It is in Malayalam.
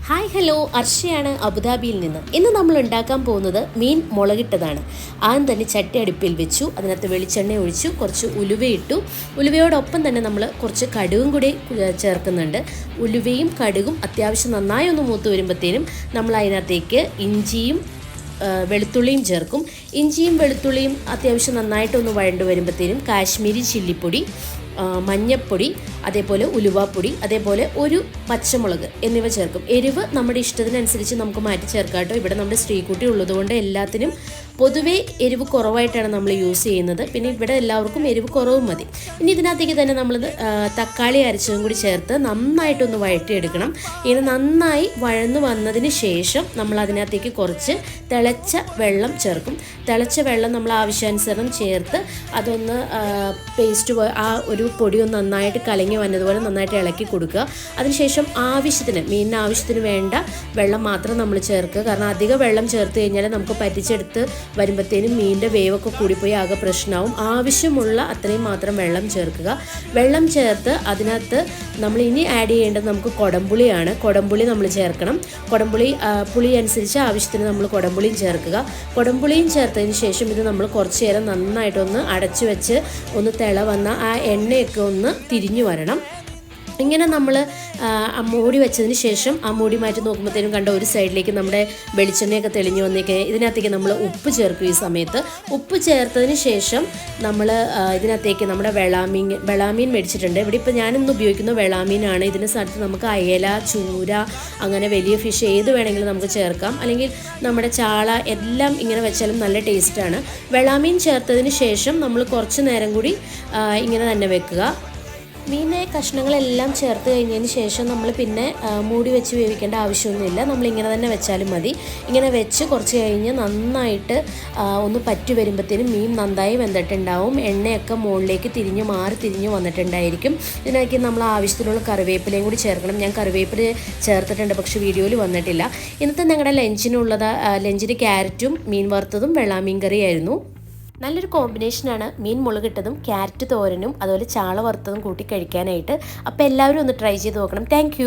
ഹായ് ഹലോ, അർഷയാണ് അബുദാബിയിൽ നിന്ന്. ഇന്ന് നമ്മൾ ഉണ്ടാക്കാൻ പോകുന്നത് മീൻ മുളകിട്ടതാണ്. ആദ്യം തന്നെ ചട്ടി അടുപ്പിൽ വെച്ചു, അതിനകത്ത് വെളിച്ചെണ്ണ ഒഴിച്ചു, കുറച്ച് ഉലുവയിട്ടു. ഉലുവയോടൊപ്പം തന്നെ നമ്മൾ കുറച്ച് കടുകും കൂടി ചേർക്കുന്നുണ്ട്. ഉലുവയും കടുകും അത്യാവശ്യം നന്നായി ഒന്ന് മൂത്ത് വരുമ്പോഴത്തേനും നമ്മൾ അതിനകത്തേക്ക് ഇഞ്ചിയും വെളുത്തുള്ളിയും ചേർക്കും. ഇഞ്ചിയും വെളുത്തുള്ളിയും അത്യാവശ്യം നന്നായിട്ടൊന്ന് വഴണ്ട് വരുമ്പോഴത്തേനും കാശ്മീരി ചില്ലിപ്പൊടി, മഞ്ഞൾപ്പൊടി, അതേപോലെ ഉലുവാപ്പൊടി, അതേപോലെ ഒരു പച്ചമുളക് എന്നിവ ചേർക്കും. എരിവ് നമ്മുടെ ഇഷ്ടത്തിനനുസരിച്ച് നമുക്ക് മാറ്റി ചേർക്കാം കേട്ടോ. ഇവിടെ നമ്മുടെ സ്ത്രീക്കുട്ടി ഉള്ളതുകൊണ്ട് എല്ലാത്തിനും പൊതുവേ എരിവ് കുറവായിട്ടാണ് നമ്മൾ യൂസ് ചെയ്യുന്നത്. പിന്നെ ഇവിടെ എല്ലാവർക്കും എരിവ് കുറവും മതി. ഇനി ഇതിനകത്തേക്ക് തന്നെ നമ്മൾ തക്കാളി അരച്ചതും കൂടി ചേർത്ത് നന്നായിട്ടൊന്ന് വഴറ്റിയെടുക്കണം. ഇങ്ങനെ നന്നായി വഴന്നു വന്നതിന് ശേഷം നമ്മൾ അതിനകത്തേക്ക് കുറച്ച് തിളച്ച വെള്ളം ചേർക്കും. തിളച്ച വെള്ളം നമ്മൾ ആവശ്യാനുസരണം ചേർത്ത് അതൊന്ന് പേസ്റ്റ് ആ ഒരു പൊടി ഒന്ന് നന്നായിട്ട് കലങ്ങി വന്നതുപോലെ നന്നായിട്ട് ഇളക്കി കൊടുക്കുക. അതിനുശേഷം മീനിന് ആവശ്യത്തിന് വേണ്ട വെള്ളം മാത്രം നമ്മൾ ചേർക്കുക. കാരണം അധികം വെള്ളം ചേർത്ത് കഴിഞ്ഞാൽ നമുക്ക് പറ്റിച്ചെടുത്ത് വരുമ്പോഴത്തേനും മീനിൻ്റെ വേവൊക്കെ കൂടിപ്പോയി ആകെ പ്രശ്നമാവും. ആവശ്യമുള്ള അത്രയും മാത്രം വെള്ളം ചേർക്കുക. വെള്ളം ചേർത്ത് അതിനകത്ത് നമ്മൾ ഇനി ആഡ് ചെയ്യേണ്ടത് നമുക്ക് കുടംപുളിയാണ്. കുടംപുളി നമ്മൾ ചേർക്കണം. പുളി അനുസരിച്ച് ആവശ്യത്തിന് നമ്മൾ കുടംപുളിയും ചേർക്കുക. കുടംപുളിയും ചേർത്തതിന് ശേഷം ഇത് നമ്മൾ കുറച്ച് നേരം നന്നായിട്ടൊന്ന് അടച്ചു വെച്ച് ഒന്ന് തിള വന്ന ആ എണ്ണയൊക്കെ ഒന്ന് തിരിഞ്ഞു വരണം. ഇങ്ങനെ നമ്മൾ മൂടി വെച്ചതിന് ശേഷം ആ മൂടി മാറ്റി നോക്കുമ്പോഴത്തേനും കണ്ട ഒരു സൈഡിലേക്ക് നമ്മുടെ വെളിച്ചെണ്ണയൊക്കെ തെളിഞ്ഞു വന്നേക്കെ. ഇതിനകത്തേക്ക് നമ്മൾ ഉപ്പ് ചേർക്കും. ഈ സമയത്ത് ഉപ്പ് ചേർത്തതിന് ശേഷം നമ്മൾ ഇതിനകത്തേക്ക് നമ്മുടെ വെളാമീൻ മേടിച്ചിട്ടുണ്ട്. ഇവിടെ ഇപ്പോൾ ഞാനിന്ന് ഉപയോഗിക്കുന്ന വെളാമീനാണ്. ഇതിന് സ്ഥലത്ത് നമുക്ക് അയല, ചൂര, അങ്ങനെ വലിയ ഫിഷ് ഏത് വേണമെങ്കിലും നമുക്ക് ചേർക്കാം. അല്ലെങ്കിൽ നമ്മുടെ ചാള എല്ലാം ഇങ്ങനെ വെച്ചാലും നല്ല ടേസ്റ്റാണ്. വെളാമീൻ ചേർത്തതിന് ശേഷം നമ്മൾ കുറച്ച് നേരം കൂടി ഇങ്ങനെ തന്നെ വെക്കുക. മീനിനെ കഷ്ണങ്ങളെല്ലാം ചേർത്ത് കഴിഞ്ഞതിന് ശേഷം നമ്മൾ പിന്നെ മൂടി വെച്ച് വേവിക്കേണ്ട ആവശ്യമൊന്നുമില്ല. നമ്മളിങ്ങനെ തന്നെ വെച്ചാലും മതി. ഇങ്ങനെ വെച്ച് കുറച്ച് കഴിഞ്ഞ് നന്നായിട്ട് ഒന്ന് പറ്റി വരുമ്പോഴത്തേനും മീൻ നന്നായി വെന്തിട്ടുണ്ടാവും. എണ്ണയൊക്കെ മുകളിലേക്ക് തിരിഞ്ഞു വന്നിട്ടുണ്ടായിരിക്കും. ഇതിനൊക്കെ നമ്മൾ ആവശ്യത്തിനുള്ള കറിവേപ്പിലയും കൂടി ചേർക്കണം. ഞാൻ കറിവേപ്പില ചേർത്തിട്ടുണ്ട്, പക്ഷേ വീഡിയോയിൽ വന്നിട്ടില്ല. ഇന്നത്തെ ഞങ്ങളുടെ ലഞ്ചിന് ക്യാരറ്റും മീൻ വറുത്തതും വെള്ളാമീൻ കറിയായിരുന്നു. നല്ലൊരു കോമ്പിനേഷനാണ് മീൻ മുളകിട്ടതും ക്യാരറ്റ് തോരനും അതുപോലെ ചാള വറുത്തതും കൂട്ടി കഴിക്കാനായിട്ട്. അപ്പോൾ എല്ലാവരും ഒന്ന് ട്രൈ ചെയ്ത് നോക്കണം. താങ്ക്